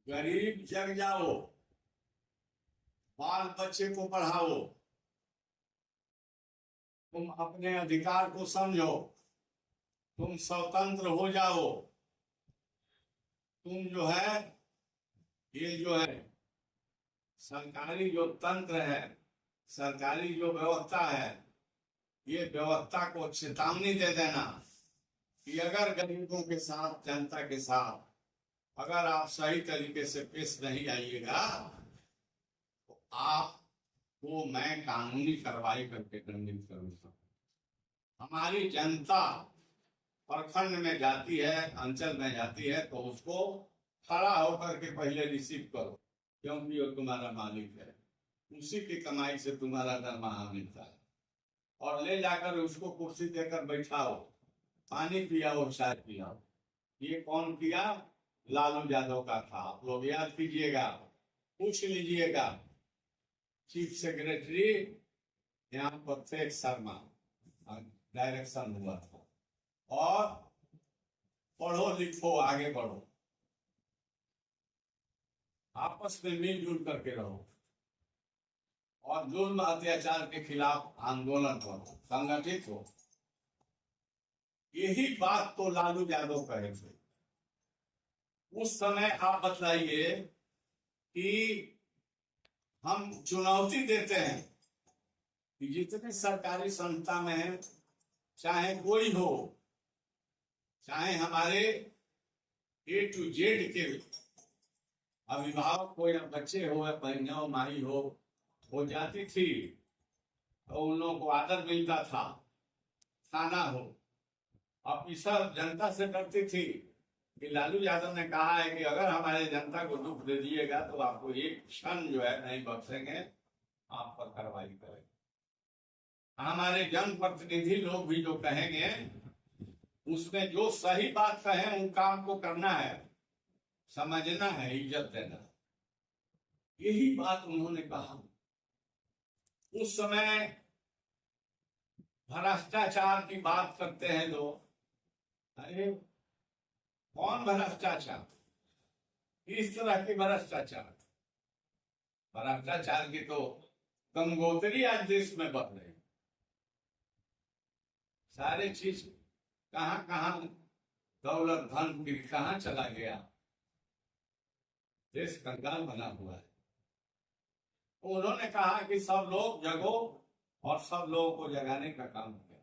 गरीब जग जाओ, बाल बच्चे को पढ़ाओ, तुम अपने अधिकार को समझो, तुम स्वतंत्र हो जाओ। तुम जो है, ये जो है सरकारी जो तंत्र है, सरकारी जो व्यवस्था है, ये व्यवस्था को चेतावनी दे देना कि अगर गरीबों के साथ, जनता के साथ अगर आप सही तरीके से पेश नहीं आइएगा तो आपको मैं कानूनी कार्रवाई करके दंडित करूंगा। हमारी जनता प्रखंड में जाती है, अंचल में जाती है, तो उसको खड़ा होकर के पहले रिसीव करो, क्योंकि वो तुम्हारा मालिक है, उसी की कमाई से तुम्हारा दरमाहा मिलता है। और ले जाकर उसको कुर्सी देकर बैठाओ, पानी पियाओ, चाय पिलाओ। ये कौन किया? लालू यादव का था। आप लोग याद कीजिएगा, पूछ लीजिएगा। चीफ सेक्रेटरी यहाँ पर शर्मा डायरेक्शन हुआ था। और पढ़ो लिखो, आगे बढ़ो, आपस में मिलजुल करके रहो और जुल्म अत्याचार के खिलाफ आंदोलन करो, संगठित हो। यही बात तो लालू यादव कहे थे उस समय। आप बताइए कि हम चुनौती देते हैं कि जितने सरकारी संस्था में चाहे कोई हो, चाहे हमारे A to Z के अभिभावक हो या बच्चे हो या बहनों माई हो जाती थी तो उन लोगों को आदर मिलता था, थाना हो। अब इस जनता से डरती थी कि लालू यादव ने कहा है कि अगर हमारे जनता को दुख दे दिएगा तो आपको एक क्षण जो है नहीं बख्शेंगे, आप पर कार्रवाई करेंगे। हमारे जनप्रतिनिधि लोग भी जो कहेंगे उसमें जो सही बात कहें उन काम को करना है, समझना है, इज्जत देना। यही बात उन्होंने कहा। उस समय भ्रष्टाचार की बात करते हैं लोग। अरे कौन भ्रष्टाचार? किस तरह की भ्रष्टाचार? भ्रष्टाचार की तो गंगोत्री आज देश में बढ़ रही। सारे चीज कहां कहां दौलत धन की कहां चला गया, देश कंगाल बना हुआ है। उन्होंने कहा कि सब लोग जगो और सब लोगों को जगाने का काम किया।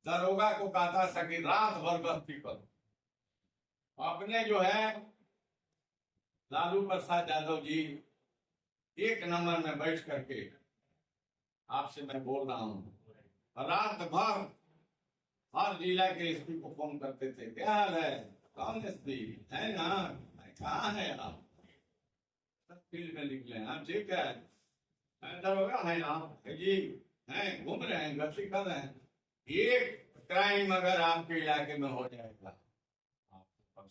दरोगा को कहता था कि रात भर गश्ती करो। अपने जो है लालू प्रसाद यादव जी एक नंबर में बैठ करके आपसे मैं बोल रहा हूं, रात भर हर जिला के एसपी को फोन करते थे, क्या हाल है, कौन एसपी है ना, कहाँ है आप, सब फील्ड में निकले, हाँ ठीक है, दरोगा है आप जी, हैं घूम रहे हैं, गश्ती कर रहे हैं। एक क्राइम अगर आपके इलाके में हो जाएगा आपको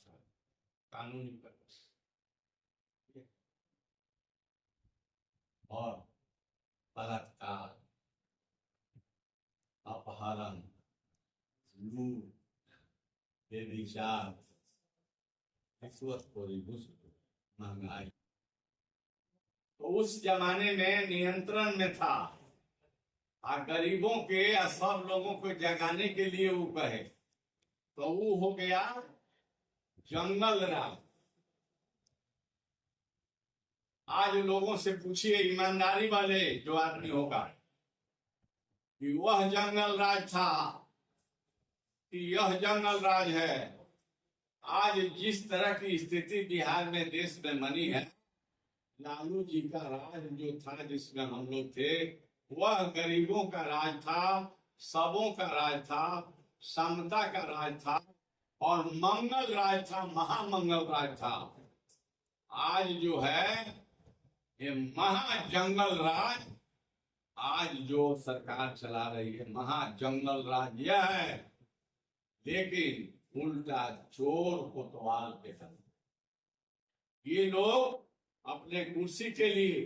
कानूनी कर और बलात्कार, अपहरण, लूट, बेविचार, रिश्वतखोरी, महंगाई, तो उस जमाने में नियंत्रण में था। और गरीबों के या सब लोगों को जगाने के लिए वो कहे तो वो हो गया जंगल राज। आज लोगों से पूछिए, ईमानदारी वाले जो आदमी होगा, कि वह जंगल राज था कि यह जंगल राज है। आज जिस तरह की स्थिति बिहार में, देश में बनी है, लालू जी का राज जो था, जिसमें हम लोग थे, वह गरीबों का राज था, सबों का राज था, समता का राज था और मंगल राज था, महामंगल राज था। आज जो है ये महाजंगल राज, आज जो सरकार चला रही है, महाजंगल राज यह है। लेकिन उल्टा चोर कोतवाल के साथ ये लोग अपने कुर्सी के लिए,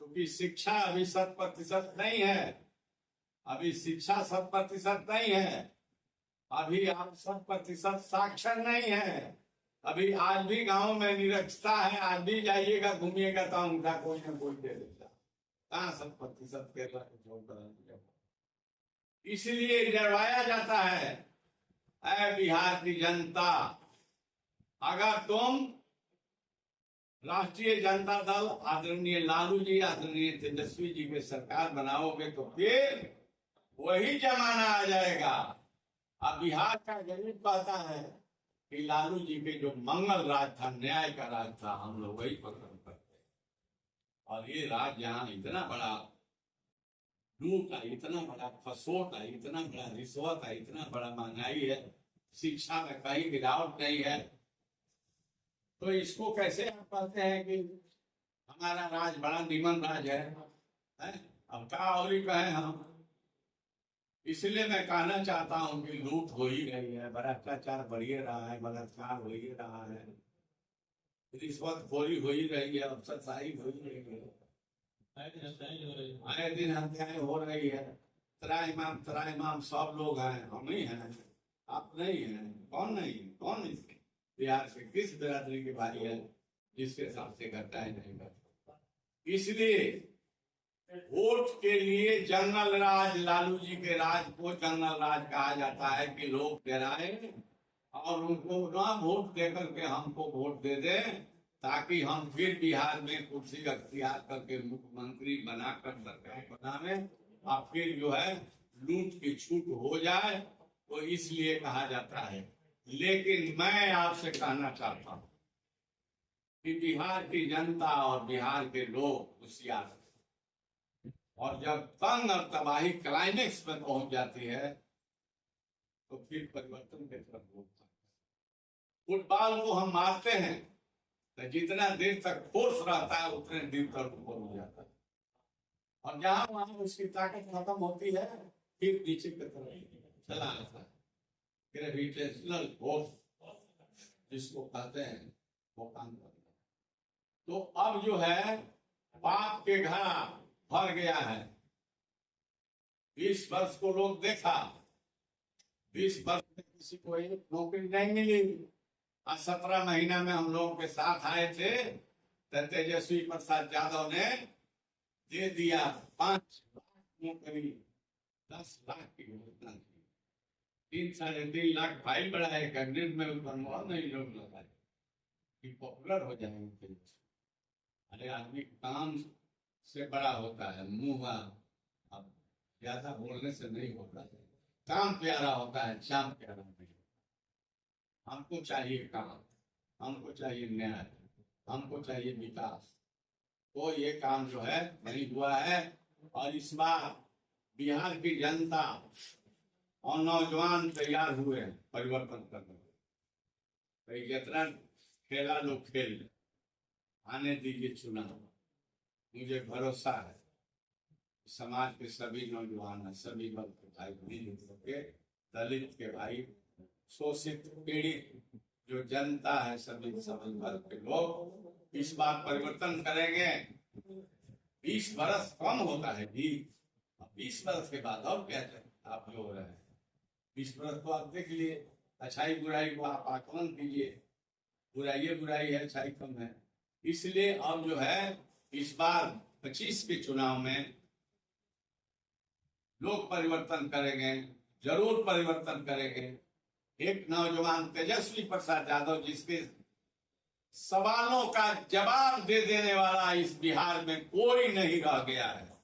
क्योंकि शिक्षा अभी 100% नहीं है, अभी शिक्षा 100% नहीं है, अभी आप 100% साक्षर नहीं है, अभी आज भी गांव में निरक्षता है, आज भी जाइएगा घूमिएगा तो उनका कोई ना कोई दे देता। कहाँ 100% केरला को छोड़कर, इसलिए डरवाया जाता है, ऐ बिहार की जनता, अगर तुम राष्ट्रीय जनता दल आदरणीय लालू जी, आदरणीय तेजस्वी जी के सरकार बनाओगे तो फिर वही जमाना आ जाएगा। अब बिहार का गरीब कहता है कि लालू जी के जो मंगल राज था, न्याय का राज था, हम लोग वही पसंद करते हैं। और ये राज जहां इतना बड़ा लूट है, इतना बड़ा फसोट है, इतना बड़ा रिश्वत है, इतना बड़ा महंगाई है, शिक्षा में कहीं गिरावट नहीं है, तो इसको कैसे आप कहते हैं कि हमारा राज बड़ा निमन राज है? अब क्या और ही कहें हम। इसलिए मैं कहना चाहता हूं कि लूट हो ही रही है, भ्रष्टाचार बढ़ ही रहा है, बलात्कार हो ही रहा है, रिश्वतखोरी हो ही रही है, अफसरशाही हो ही रही है, आए दिन हत्याएं हो रही है। त्राइमाम सब लोग हैं, हम ही हैं, आप नहीं हैं, कौन नहीं, कौन नहीं? बिहार से किस बिरादरी के भाई है जिसके साथ से घटनाएं नहीं करता? इसलिए वोट के लिए जंगल राज, लालू जी के राज को जंगल राज कहा जाता है कि लोग डराए और उनको ना वोट देकर के हमको वोट दे दें, ताकि हम फिर बिहार में कुर्सी अख्तियार करके मुख्यमंत्री बनाकर सरकार बनावे और फिर जो है लूट की छूट हो जाए, तो इसलिए कहा जाता है। लेकिन मैं आपसे कहना चाहता हूं कि बिहार की जनता और बिहार के लोग होशियार, और जब तंग और तबाही क्लाइमेक्स में पहुंच जाती है तो फिर परिवर्तन की तरफ होता है। फुटबॉल को हम मारते हैं तो जितना देर तक फोर्स रहता है उतने देर तक ऊपर हो जाता है, और जहां वहां उसकी ताकत खत्म होती है फिर नीचे की तरफ चला जाता है। ग्रेविटेशनल फोर्स जिसको कहते हैं वो काम करता है। तो अब जो है पाप के घड़ा भर गया है। 20 वर्ष को लोग देखा, 20 वर्ष में किसी को एक नौकरी नहीं मिली, और 17 महीना में हम लोगों के साथ आए थे तो तेजस्वी प्रसाद यादव ने दे दिया 5 लाख नौकरी, 10 लाख की घोषणा की, 3-3.5 लाख फाइल बढ़ाए, कैबिनेट में उस पर मोहर नहीं लोग लगाए कि पॉपुलर हो जाएंगे। अरे आदमी काम से बड़ा होता है, मुंह अब ज्यादा बोलने से नहीं होता है, काम प्यारा होता है, शाम प्यारा नहीं। हमको चाहिए काम, हमको चाहिए न्याय, हमको चाहिए विकास, तो ये काम जो है नहीं हुआ है। और इस बार बिहार की जनता और नौजवान तैयार हुए परिवर्तन करने के। जितना खेला लोग खेल, आने दीजिए चुनाव, मुझे भरोसा है समाज के सभी नौजवान है, सभी वर्ग के भाई मिलकर के, दलित के भाई, शोषित पीड़ित जो जनता है, सभी वर्ग के लोग इस बार परिवर्तन करेंगे। 20 बरस कम होता है जी, 20 बरस के बाद और क्या आप जो हो रहे हैं, 20 बरस तो आप देख लिए, अच्छाई बुराई को आप आकलन कीजिए, बुराई है, अच्छाई कम है। इसलिए अब जो है इस बार 25 के चुनाव में लोग परिवर्तन करेंगे, जरूर परिवर्तन करेंगे। एक नौजवान तेजस्वी प्रसाद यादव जिसके सवालों का जवाब दे देने वाला इस बिहार में कोई नहीं रह गया है,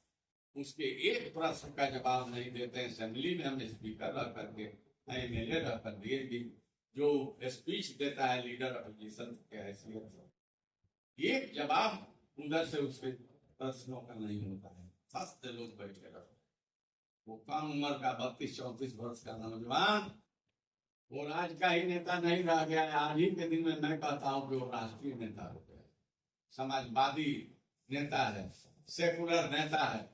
उसके एक प्रश्न का जवाब नहीं देते। असेंबली में हम स्पीकर रह करके, एमएलए रह कर दिए भी, जो स्पीच देता है लीडर अपोजिशन के हैसियत से, एक जवाब उधर से उसके प्रश्नों का नहीं होता है। सस्त लोग बैठे रहते, वो कम उम्र का 32-34 वर्ष का नौजवान वो राज्य का ही नेता नहीं रह गया है। आज ही के दिन में मैं कहता हूं कि वो राष्ट्रीय नेता हो गया, समाजवादी नेता है, सेकुलर नेता है,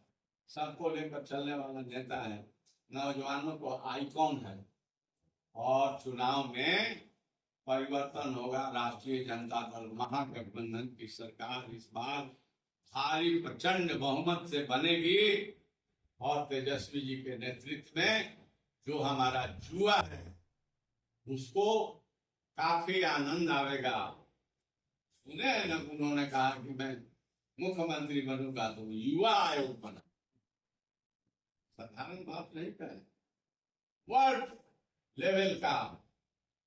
सबको लेकर चलने वाला नेता है, नौजवानों को आइकॉन है। और चुनाव में परिवर्तन होगा, राष्ट्रीय जनता दल महागठबंधन की सरकार इस बार भारी प्रचंड बहुमत से बनेगी, और तेजस्वी जी के नेतृत्व में जो हमारा जुआ है उसको काफी आनंद आएगा। सुने हैं ना, उन्होंने कहा कि मैं मुख्यमंत्री बनूंगा तो युवा आयोग बना। साधारण बात नहीं कहे, वर्ल्ड लेवल का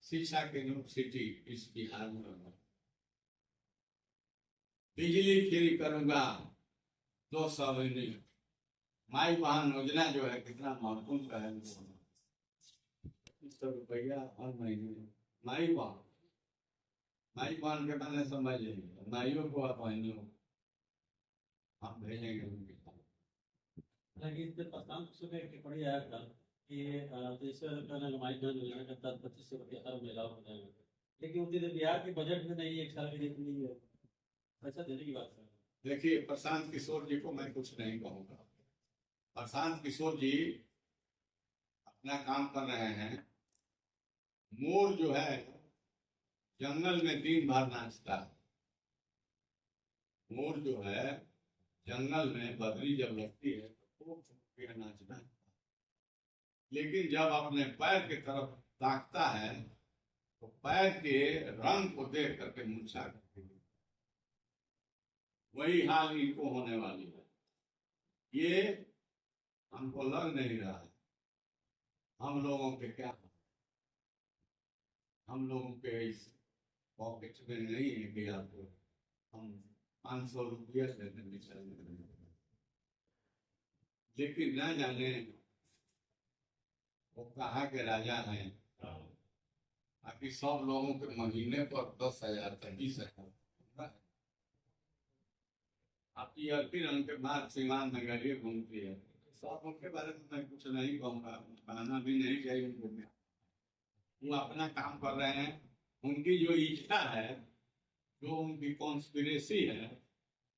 शिक्षा की यूनिवर्सिटी इस बिहार में बना। बिजली फ्री करूंगा 200 यूनिट। माई बहन योजना जो है कितना महत्वपूर्ण है, 200 रुपया हर महीने। माई बहन के मैंने समझ लेंगे, माइयों को आप बहनियों हम भेजेंगे उनके पास। हालांकि इस पे प्रशांत सुबह एक टिप्पणी आया था कि जैसे हमारी जन योजना के तहत 2500 रुपये हर महिलाओं को देंगे, लेकिन उसी दिन बिहार के बजट में नहीं, एक साल के लिए नहीं है पैसा देने की बात कर। देखिए, प्रशांत किशोर जी को मैं कुछ नहीं कहूँगा। प्रशांत किशोर जी अपना काम कर रहे हैं। मोर जो है जंगल में दिन भर नाचता है। मोर जो है जंगल में बदरी जब लगती है तो खूब छुप नाचता है, लेकिन जब अपने पैर की तरफ ताकता है तो पैर के रंग को देख करके मूर्छा करती है। वही हाल इनको होने वाली है। ये हमको लग नहीं रहा है हम लोगों के क्या, हम लोगों के इस पॉकेट में नहीं है कि आपको हम 500 रुपया से देने, लेकिन न जाने वो कहाँ के राजा हैं। बाकी सब लोगों के महीने पर 10,000 20,000 आपकी अर्पित उनके बाद सीमान नगरीय घूमती है। सब उनके बारे में मैं कुछ नहीं कहूँगा, कहना भी नहीं चाहिए उनको। वो अपना काम कर रहे हैं। उनकी जो इच्छा है, जो उनकी कॉन्स्पिरेसी है,